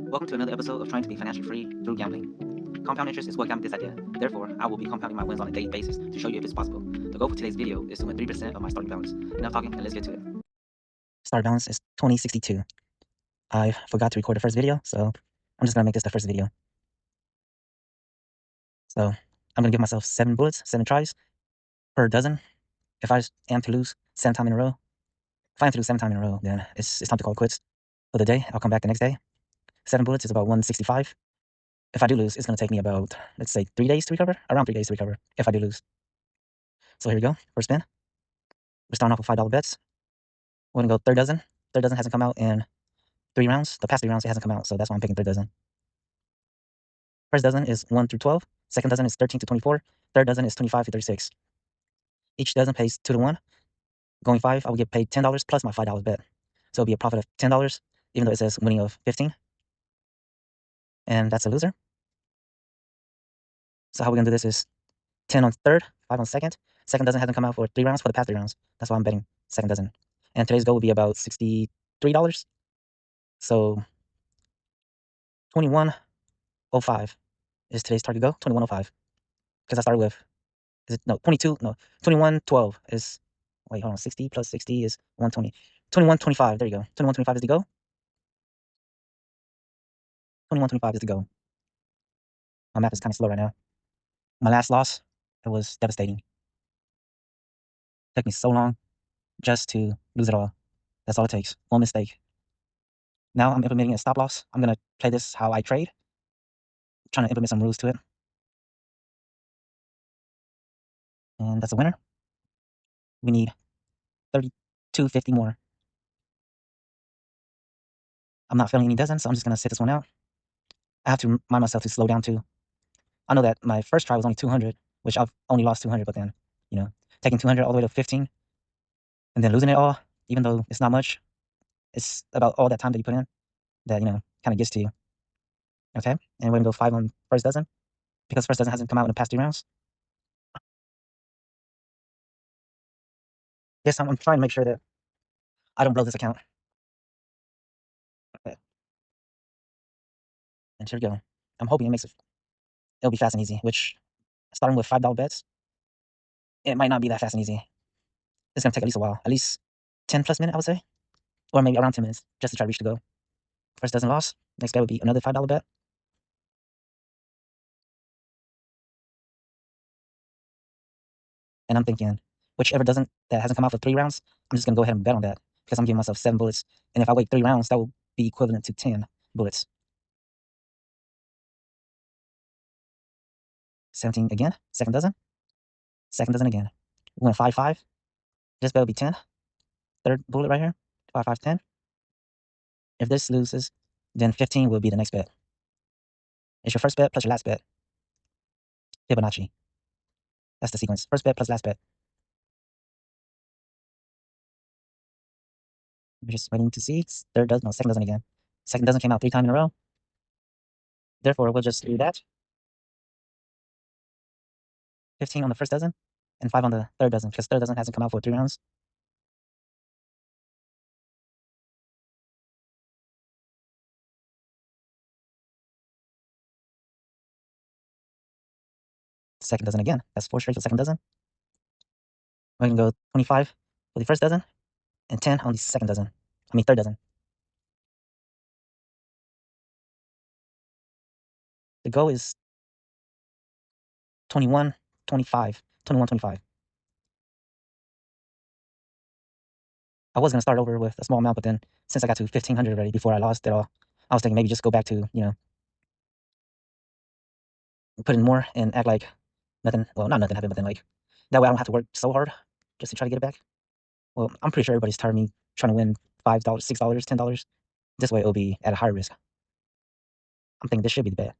Welcome to another episode of Trying to be Financially Free Through Gambling. Compound interest is what got me this idea. Therefore, I will be compounding my wins on a daily basis to show you if it's possible. The goal for today's video is to win 3% of my starting balance. Enough talking, and let's get to it. Starting balance is 2062. I forgot to record the first video, so I'm just gonna make this the first video. So I'm gonna give myself 7 bullets, 7 tries per dozen. If I am to lose 7 times in a row, if I am to lose 7 times in a row, then it's time to call it quits for the day. I'll come back the next day. 7 bullets is about 165. If I do lose, it's gonna take me about, let's say, 3 days to recover, around 3 days to recover if I do lose. So here we go, first spin. We're starting off with $5 bets. We're gonna go third dozen. Third dozen hasn't come out in 3 rounds. The past 3 rounds it hasn't come out, so that's why I'm picking third dozen. First dozen is 1 through 12. Second dozen is 13 to 24. Third dozen is 25 to 36. Each dozen pays 2 to 1. Going 5, I will get paid $10 plus my $5 bet. So it'll be a profit of $10, even though it says winning of 15. And that's a loser. So how we're gonna do this is 10 on third, 5 on second. Second dozen hasn't come out for 3 rounds, for the past 3 rounds. That's why I'm betting second dozen. And today's goal will be about $63. So 21.05 is today's target goal. 21.05. Because I started with, is it, no, 22, no, 21.12 is, wait, hold on, 60 plus 60 is 120. 21.25, there you go. 21.25 is the goal. 21.25 is the goal. My math is kind of slow right now. My last loss, it was devastating. It took me so long just to lose it all. That's all it takes. One mistake. Now I'm implementing a stop loss. I'm going to play this how I trade. I'm trying to implement some rules to it. And that's a winner. We need 32.50 more. I'm not feeling any dozens, so I'm just going to sit this one out. I have to remind myself to slow down too. I know that my first try was only 200, which I've only lost 200, but then, taking 200 all the way to 15 and then losing it all, even though it's not much, it's about all that time that you put in that, kind of gets to you. Okay? And we're going to go 5 on first dozen because first dozen hasn't come out in the past 3 rounds. Yes, I'm trying to make sure that I don't blow this account. Okay. And here we go. I'm hoping it'll be fast and easy, which starting with $5 bets, it might not be that fast and easy. It's going to take at least a while, at least 10 plus minutes, I would say, or maybe around 10 minutes just to try to reach the goal. First dozen loss. Next bet would be another $5 bet. And I'm thinking, whichever doesn't, that hasn't come out for 3 rounds, I'm just going to go ahead and bet on that because I'm giving myself 7 bullets. And if I wait 3 rounds, that will be equivalent to 10 bullets. 17 again, second dozen again. We went 5-5. This bet will be 10. Third bullet right here, 5-5, 10. If this loses, then 15 will be the next bet. It's your first bet plus your last bet. Fibonacci. That's the sequence. First bet plus last bet. We're just waiting to see. Second dozen again. Second dozen came out 3 times in a row. Therefore, we'll just do that. 15 on the first dozen and 5 on the third dozen because third dozen hasn't come out for 3 rounds. Second dozen again. That's 4 straight for the second dozen. We're going to go 25 for the first dozen and 10 on the second dozen. Third dozen. The goal is 21, 25. 21, 25. I was going to start over with a small amount, but then since I got to 1,500 already before I lost it all, I was thinking maybe just go back to, put in more and act like nothing, well, not nothing happened, but then like, that way I don't have to work so hard just to try to get it back. Well, I'm pretty sure everybody's tired of me trying to win $5, $6, $10. This way it'll be at a higher risk. I'm thinking this should be the bet.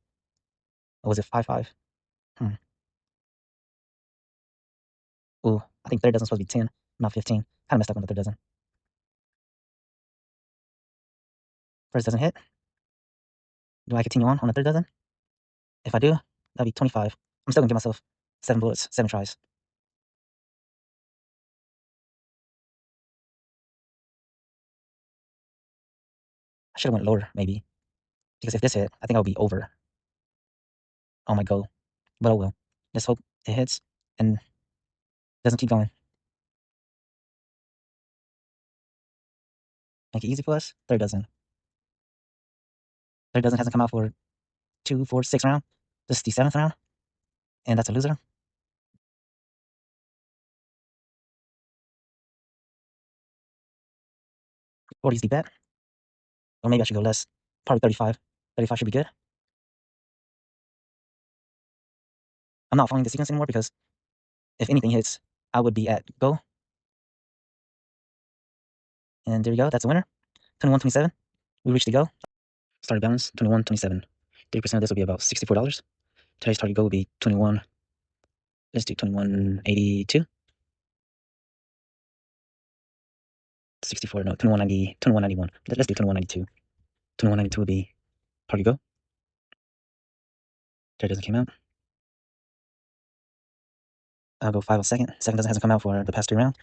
Or was it 5-5? Ooh, I think third dozen's supposed to be 10, not 15. Kind of messed up on the third dozen. First doesn't hit. Do I continue on the third dozen? If I do, that'll be 25. I'm still gonna give myself 7 bullets, 7 tries. I should have went lower, maybe. Because if this hit, I think I'll be over on my goal. But oh well. Let's hope it hits and doesn't keep going. Make it easy for us. Third dozen. Third dozen hasn't come out for 2, 4, 6 round. This is the 7th round, and that's a loser. 40 is the bet. Or maybe I should go less. Probably 35. 35 should be good. I'm not following the sequence anymore because if anything hits, I would be at go. And there we go. That's a winner. 21.27. We reached the go. Starting balance 21.27. 3% of this will be about $64. Today's target goal will be 21. Let's do 21.82. 64, no, 21.90, 21.91. Let's do 21.92. 21.92 will be target goal. There doesn't came out. I'll go 5 on second. Second doesn't hasn't come out for the past 3 rounds.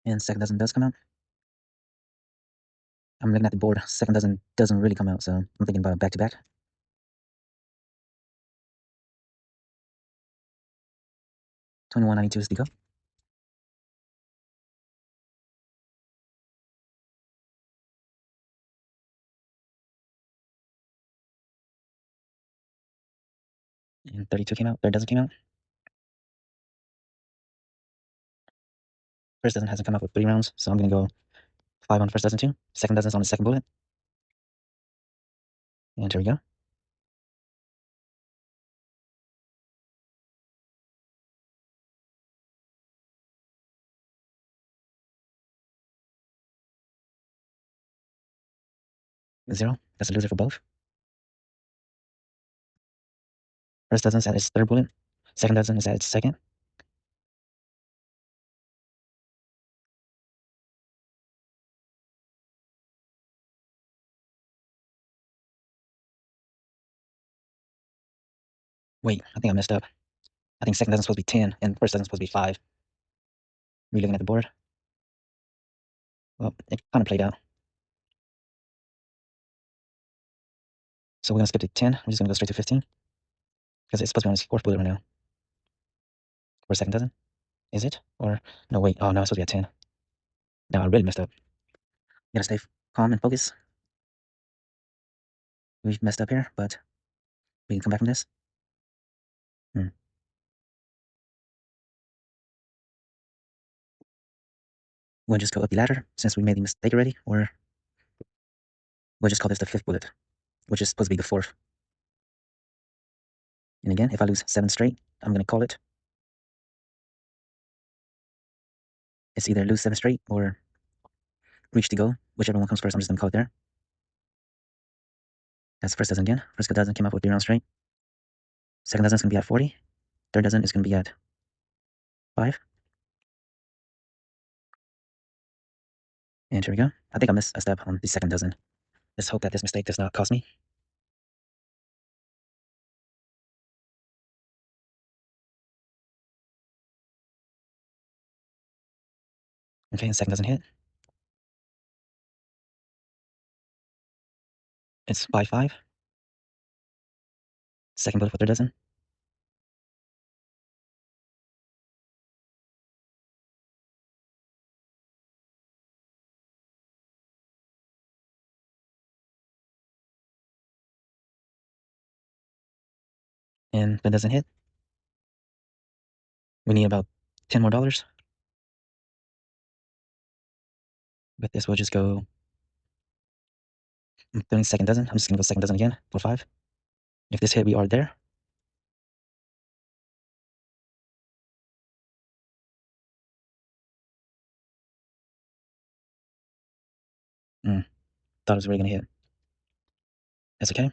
And second does come out. I'm looking at the board. Second doesn't really come out, so I'm thinking about back to back. 21.92 is the go. And 32 came out. Third dozen came out. First dozen hasn't come out for 3 rounds, so I'm gonna go 5 on the first dozen too. Second dozen's on the second bullet. And here we go. Zero. That's a loser for both. First dozen's at its third bullet. Second dozen is at its second. Wait, I think I messed up. I think second dozen's supposed to be 10, and first dozen's supposed to be 5. Re-looking at the board. Well, it kind of played out. So we're gonna skip to 10. We're just gonna go straight to 15. Because it's supposed to be on its fourth bullet right now. Or second dozen. Is it? Or, no, wait. Oh, no, it's supposed to be at 10. No, I really messed up. You gotta stay calm and focus. We've messed up here, but we can come back from this. We'll just go up the ladder since we made the mistake already, or we'll just call this the 5th bullet, which is supposed to be the 4th. And again, if I lose 7 straight, I'm gonna call it. It's either lose 7 straight or reach the goal. Whichever one comes first, I'm just gonna call it there. That's first dozen again. First dozen came out with 3 rounds straight. Second dozen is gonna be at 40. Third dozen is gonna be at 5. And here we go. I think I missed a step on the second dozen. Let's hope that this mistake does not cost me. Okay, and second doesn't hit. It's by 5. Second bullet for third dozen. And that doesn't hit. We need about $10 more. With this, we'll just go. I'm doing second dozen. I'm just gonna go second dozen again for 5. If this hit, we are there. Thought it was really gonna hit. That's okay.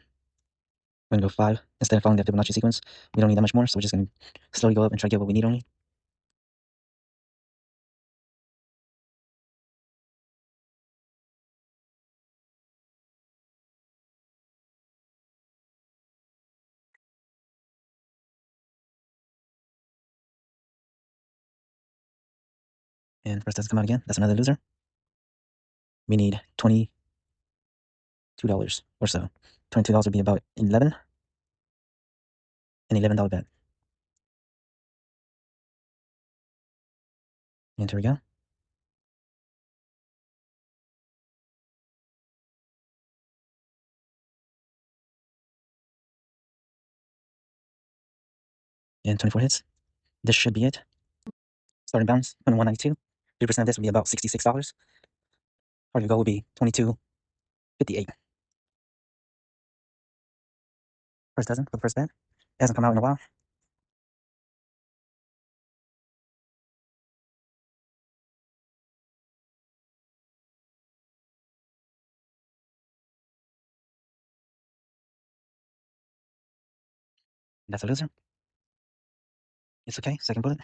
We're gonna go 5 instead of following the Fibonacci sequence. We don't need that much more, so we're just gonna slowly go up and try to get what we need only. And first doesn't come out again. That's another loser. We need $22 or so. $22 would be about 11. An $11 bet. And here we go. And 24 hits. This should be it. Starting balance, 192. 3% of this would be about $66. Target goal would be 22.58. First dozen for the first bet. It hasn't come out in a while. That's a loser. It's okay. Second bullet.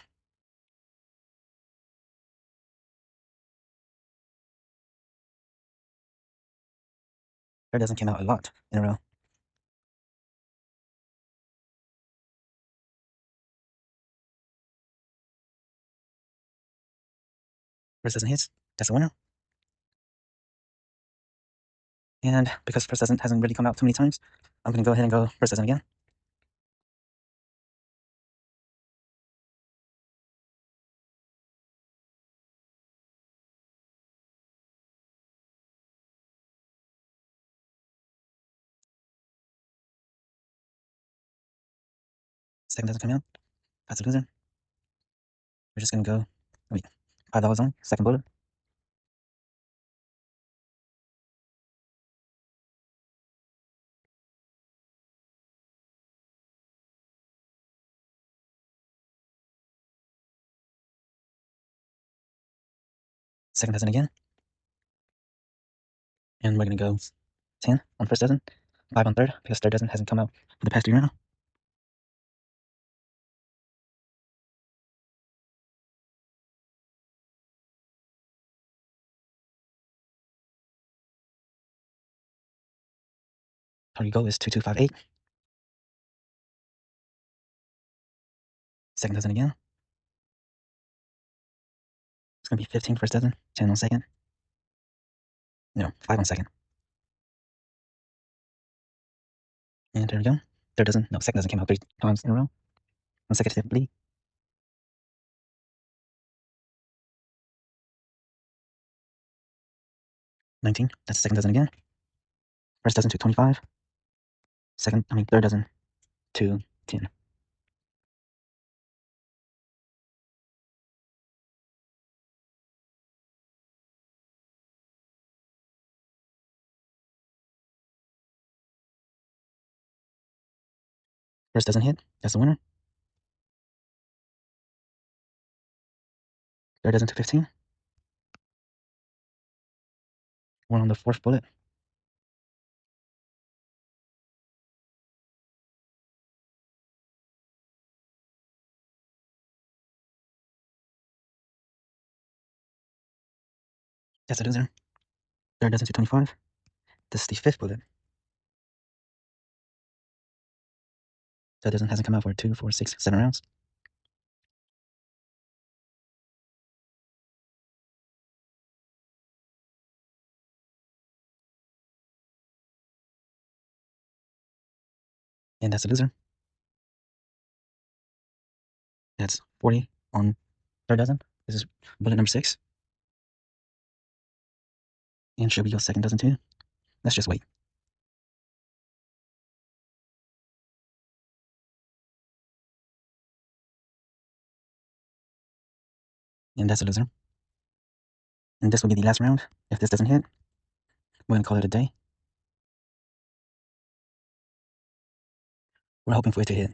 Third dozen came out a lot in a row. First dozen hits. That's a winner. And because first dozen hasn't really come out too many times, I'm going to go ahead and go first dozen again. Second doesn't come out. That's a loser. We're just going to go, wait, $5 only. Second bullet. Second dozen again. And we're going to go 10 on first dozen, 5 on third, because third dozen hasn't come out for the past 3 rounds. Target goal is 2258. Second dozen again. It's going to be 15 first dozen, 10 on second. No, 5 on second. And there we go. Third dozen, no, second dozen came out 3 times in a row consecutively. $19. That's the second dozen again. First dozen to 25. Third dozen to 10. First dozen hit. That's the winner. Third dozen to 15. One on the fourth bullet. That's a loser. Third dozen to 25. This is the fifth bullet. Third dozen hasn't come out for 2, 4, 6, 7 rounds. And that's a loser. That's 40 on third dozen. This is bullet number 6. And should we go second dozen too? Let's just wait. And that's a loser. And this will be the last round. If this doesn't hit, we're going to call it a day. We're hoping for it to hit.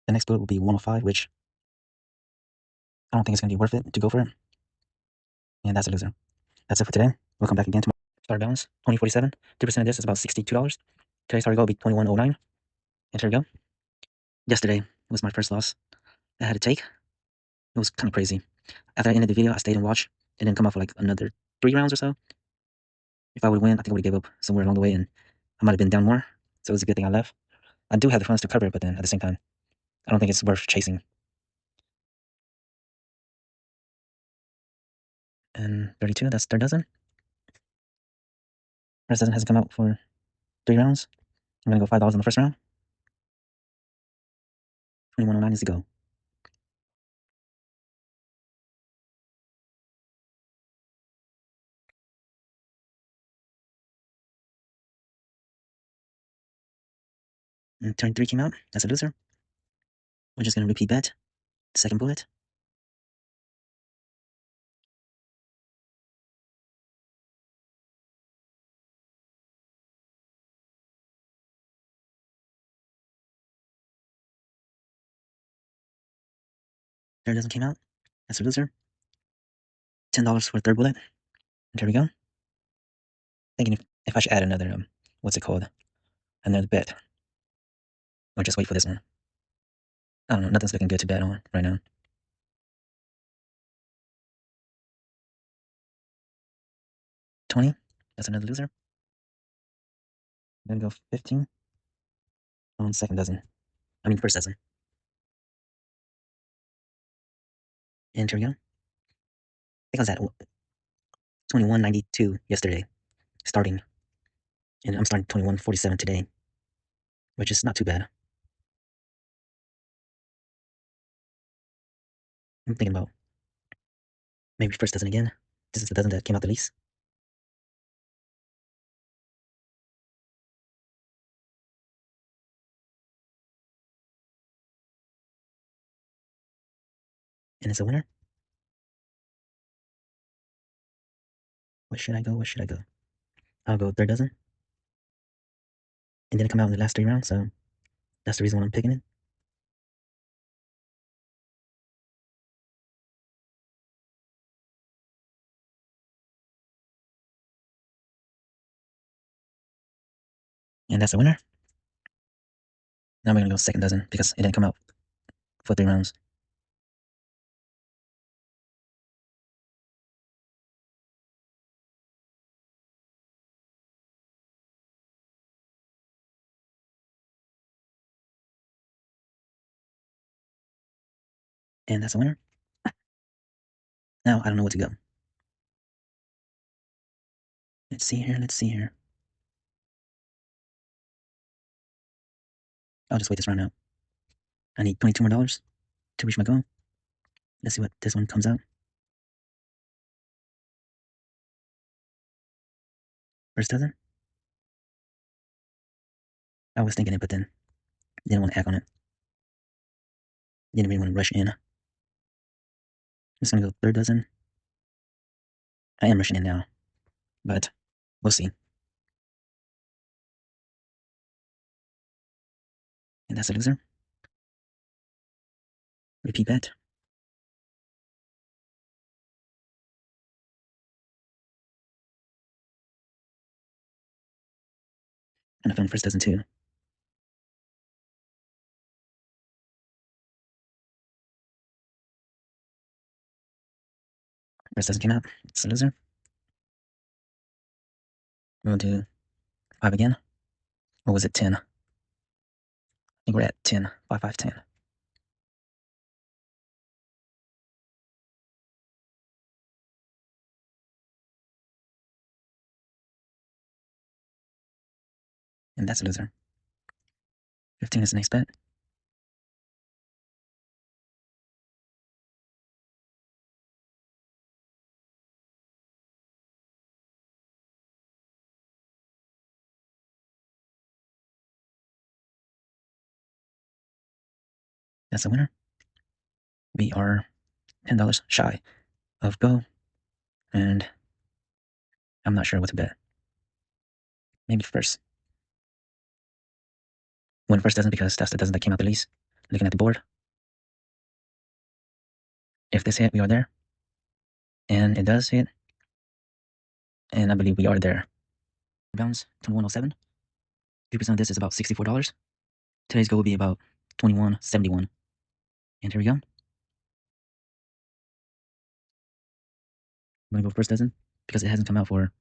The next bullet will be 105, which I don't think it's going to be worth it to go for it. And that's a loser. That's it for today. We'll come back again tomorrow. Start balance, 2047. 2% of this is about $62. Today's target goal will be 2109. And here we go. Yesterday was my first loss I had to take. It was kind of crazy. After I ended the video, I stayed and watched. It didn't come out for like another 3 rounds or so. If I would win, I think I would have gave up somewhere along the way, and I might have been down more. So it was a good thing I left. I do have the funds to cover it, but then at the same time, I don't think it's worth chasing. And 32, that's third dozen. First dozen hasn't come out for 3 rounds. I'm gonna go $5 on the first round. 2109 is to go. And turn 3 came out. That's a loser. We're just gonna repeat bet. Second bullet. Third dozen came out. That's a loser. $10 for third bullet. And there we go. Thinking if I should add another, what's it called? Another bet. Or just wait for this one. I don't know. Nothing's looking good to bet on right now. 20. That's another loser. I'm gonna go 15 on second dozen. I mean, first dozen. And here we go. I think I was at 2192 yesterday, starting. And I'm starting 2147 today, which is not too bad. I'm thinking about maybe first dozen again. This is the dozen that came out the least. And it's a winner. What should I go? What should I go? I'll go third dozen. It didn't come out in the last 3 rounds, so that's the reason why I'm picking it. And that's a winner. Now we're gonna go second dozen because it didn't come out for 3 rounds. And that's a winner. Now I don't know what to go. Let's see here. Let's see here. I'll just wait this round out. I need $22 more to reach my goal. Let's see what this one comes out. First dozen. I was thinking it, but then didn't want to act on it. Didn't really want to rush in. I'm just gonna go third dozen. I am rushing in now, but we'll see. And that's a loser. Repeat bet. And I found first dozen too. First dozen came out. It's a loser. We'll do 5 again. Or was it 10? I think we're at 10. 5, 5, 10. And that's a loser. 15 is the next bet. That's a winner. We are $10 shy of go. And I'm not sure what to bet. Maybe first. Win first dozen because that's the dozen that came out the least. Looking at the board. If this hit, we are there. And it does hit. And I believe we are there. Balance 2107. 2% of this is about $64. Today's goal will be about 2171. And here we go. I'm gonna go first dozen because it hasn't come out for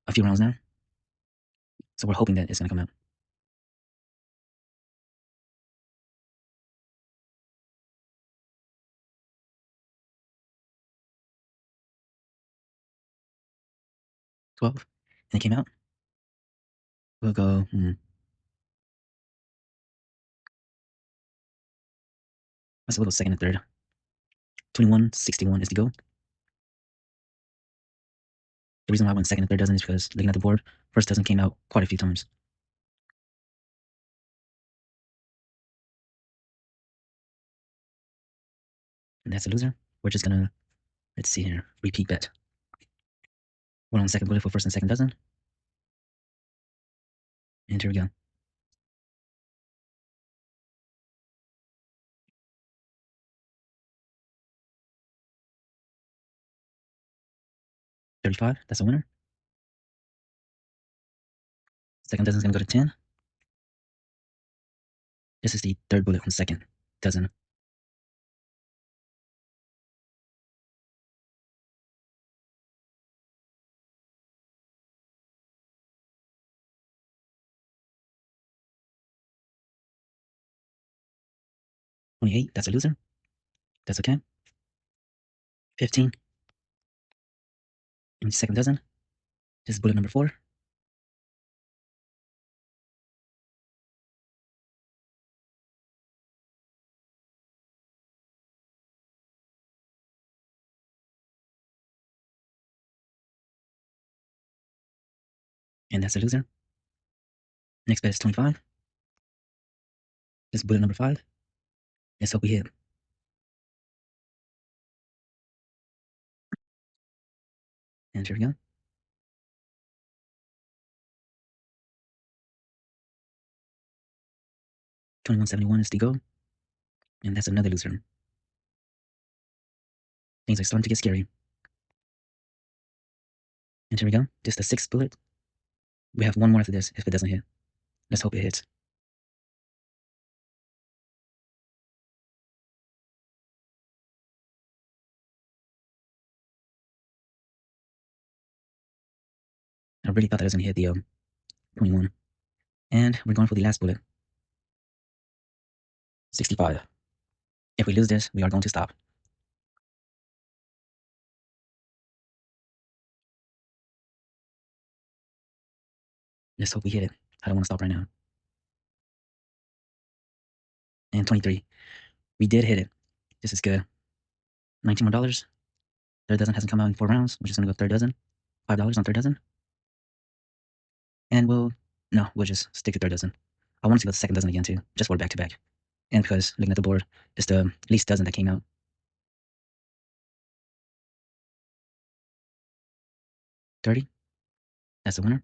a few rounds now. So we're hoping that it's gonna come out. 12, and it came out. We'll go, let's go second and third. 2161 is the go. The reason why I went second and third dozen is because looking at the board, first dozen came out quite a few times. And that's a loser. We're just gonna, let's see here, repeat bet. We're on second bullet for first and second dozen. And here we go. 35, that's a winner. Second dozen's gonna go to 10. This is the third bullet on second dozen. 28, that's a loser. That's okay. 15. And second dozen. This is bullet number 4. And that's a loser. Next bet is 25. This is bullet number 5. Let's hope we hit. And here we go. 2171 is the go. And that's another loser. Things are starting to get scary. And here we go. Just the 6th bullet. We have one more after this if it doesn't hit. Let's hope it hits. I really thought that was going to hit the 21. And we're going for the last bullet. 65. If we lose this, we are going to stop. Let's hope we hit it. I don't want to stop right now. And 23. We did hit it. This is good. $19 more. Third dozen hasn't come out in 4 rounds. We're just going to go third dozen. $5 on third dozen. And we'll just stick to third dozen. I want to go the second dozen again too, just for back-to-back. And because looking at the board, it's the least dozen that came out. 30. That's the winner.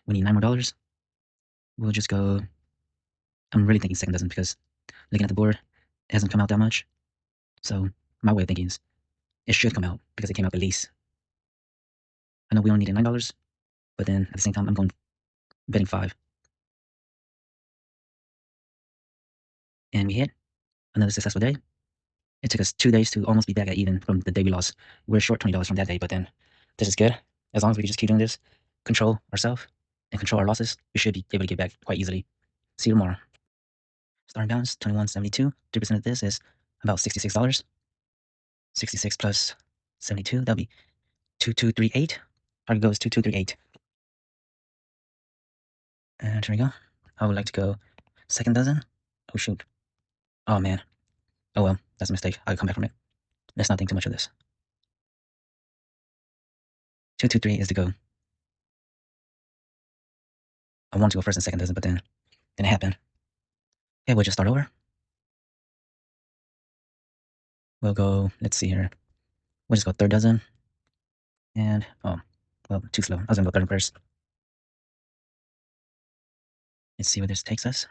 We need $9 more. We'll just go. I'm really thinking second dozen because looking at the board, it hasn't come out that much. So my way of thinking is it should come out because it came out the least. I know we only needed $9, but then at the same time, I'm going betting 5. And we hit. Another successful day. It took us 2 days to almost be back at even from the day we lost. We're short $20 from that day, but then this is good. As long as we can just keep doing this, control ourselves, and control our losses, we should be able to get back quite easily. See you tomorrow. Starting balance, 21.72. 3% of this is about $66. 66 plus 72, that'll be 2238. Target goes 2238. And here we go. I would like to go second dozen. Oh shoot. Oh man. Oh well, that's a mistake. I'll come back from it. Let's not think too much of this. 223 is the go. I wanted to go first and second dozen, but then didn't happen. Okay, we'll just start over. We'll go, let's see here. We'll just go third dozen. And, oh, well, too slow. I was gonna go third and first. Let's see where this takes us.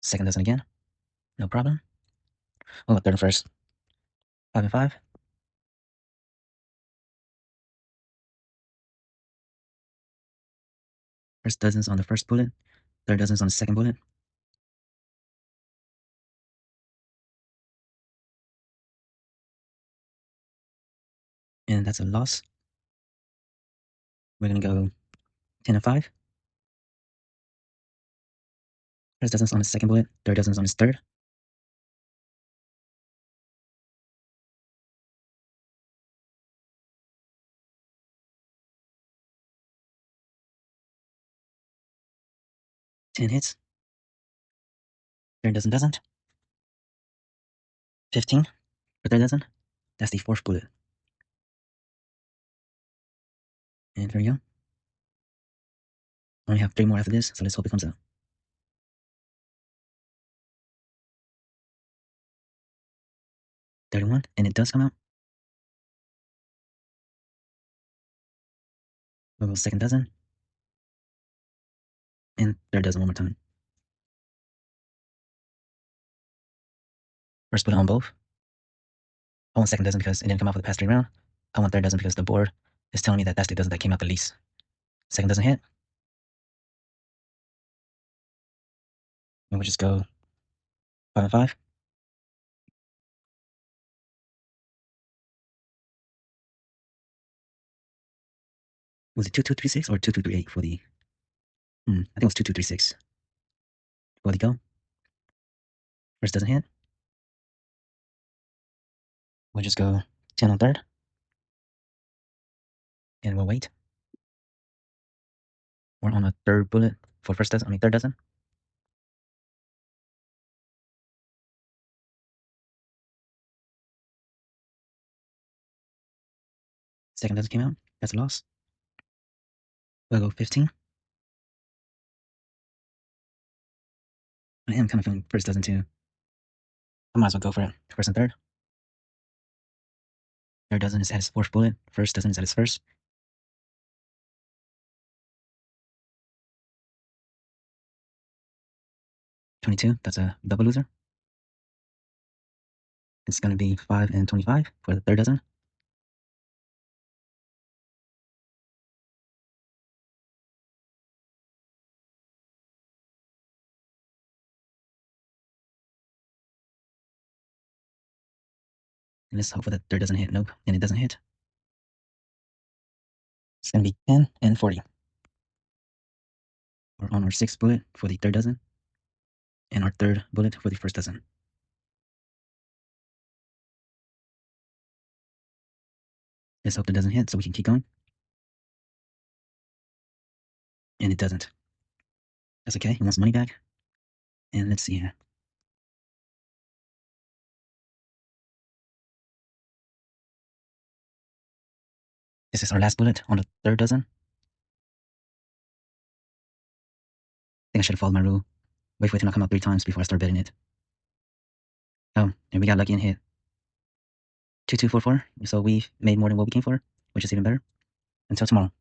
Second dozen again. No problem. We'll go third and first. 5 and 5. First dozen's on the first bullet. Third dozen's on the second bullet. And that's a loss. We're gonna go 10 and 5. First dozen's on the second bullet. Third dozen's on his third. 10 hits. Third dozen doesn't. 15 for third dozen. That's the fourth bullet. And there you go. I only have 3 more after this, so let's hope it comes out. 31, and it does come out. We'll go second dozen. And third dozen one more time. First bullet on both. I want second dozen because it didn't come out for the past 3 rounds. I want third dozen because the board is telling me that that's the dozen that came out the least. Second dozen hit. And we'll just go 5 and 5. Was it 2236 or 2238 for the? I think it was 2236 for the go. First doesn't hit. We'll just go 10 on third. And we'll wait. We're on a third bullet for first dozen. Third dozen. Second dozen came out. That's a loss. We'll go 15. I am kind of feeling first dozen too. I might as well go for it. First and third. Third dozen is at its fourth bullet. First dozen is at its first. 22. That's a double loser. It's going to be 5 and 25 for the third dozen. And let's hope for the third doesn't hit. Nope. And it doesn't hit. It's going to be 10 and 40. We're on our sixth bullet for the third dozen. And our third bullet for the first dozen. Let's hope it doesn't hit so we can keep going. And it doesn't. That's okay. He wants money back. And let's see here. This is our last bullet on the third dozen. I think I should have followed my rule. Wait for it to not come out 3 times before I start betting it. Oh, and we got lucky and hit. 2244. So we made more than what we came for, which is even better. Until tomorrow.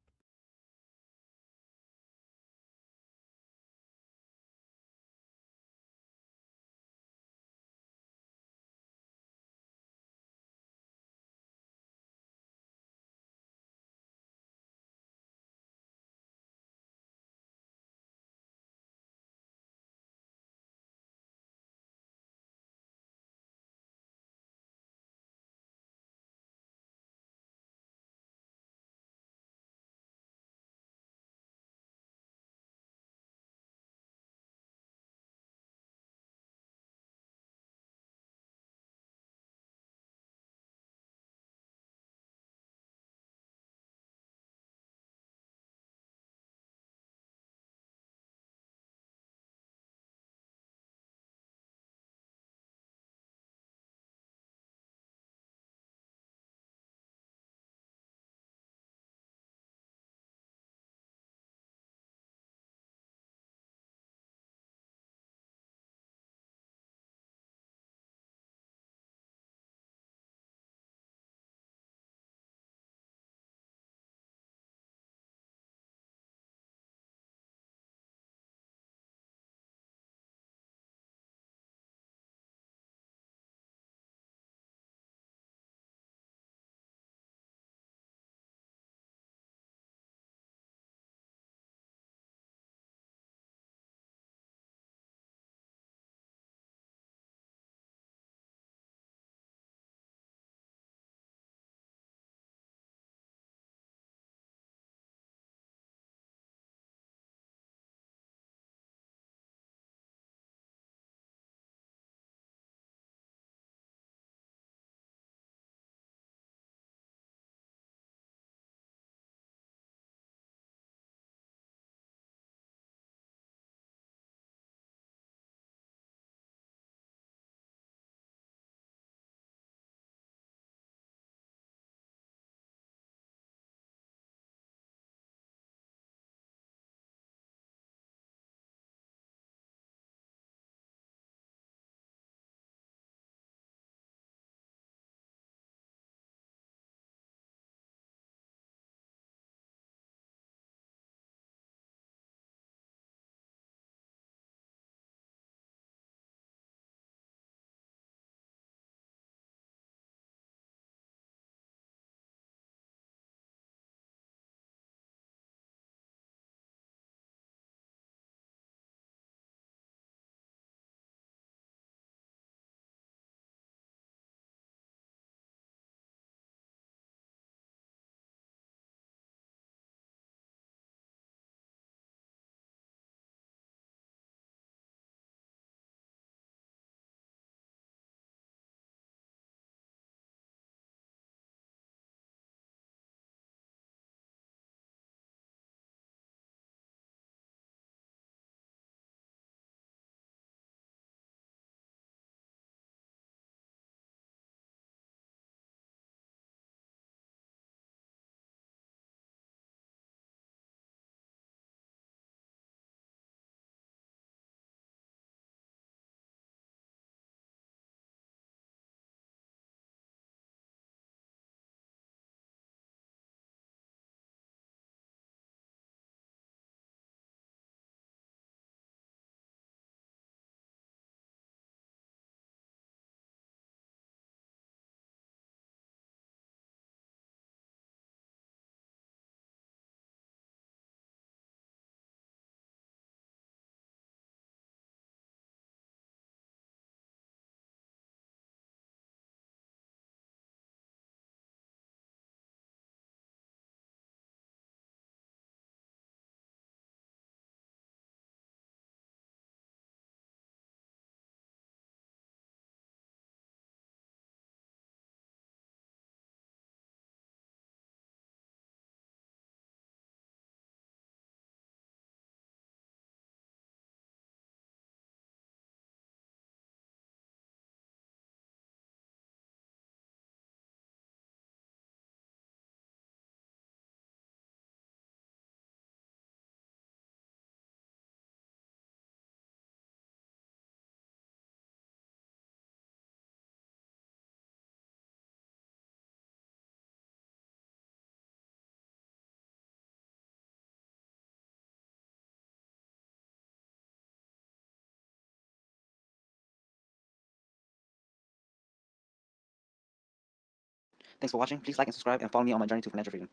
Thanks for watching. Please like and subscribe and follow me on my journey to financial freedom.